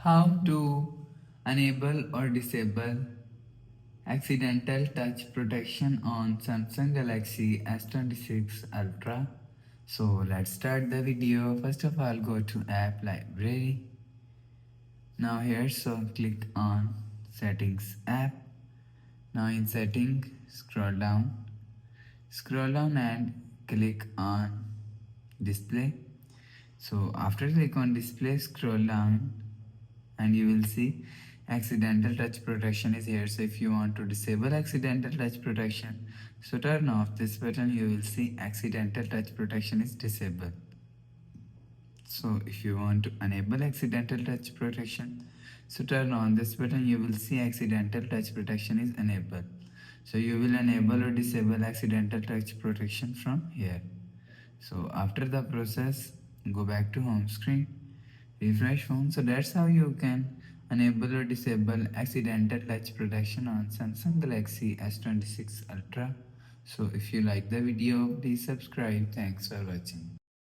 How to enable or disable accidental touch protection on Samsung Galaxy S26 Ultra. So let's start the video. First of all, go to app library. Now here, so click on settings app. Now in setting, scroll down and click on display. So after click on display, scroll down and you will see accidental touch protection is here. So if you want to disable accidental touch protection, so turn off this button, you will see accidental touch protection is disabled. So if you want to enable accidental touch protection, so turn on this button, you will see accidental touch protection is enabled. So you will enable or disable accidental touch protection from here. So after the process, go back to home screen, refresh phone. So that's how you can enable or disable accidental touch protection on Samsung Galaxy S26 Ultra. So if you like the video, please subscribe. Thanks for watching.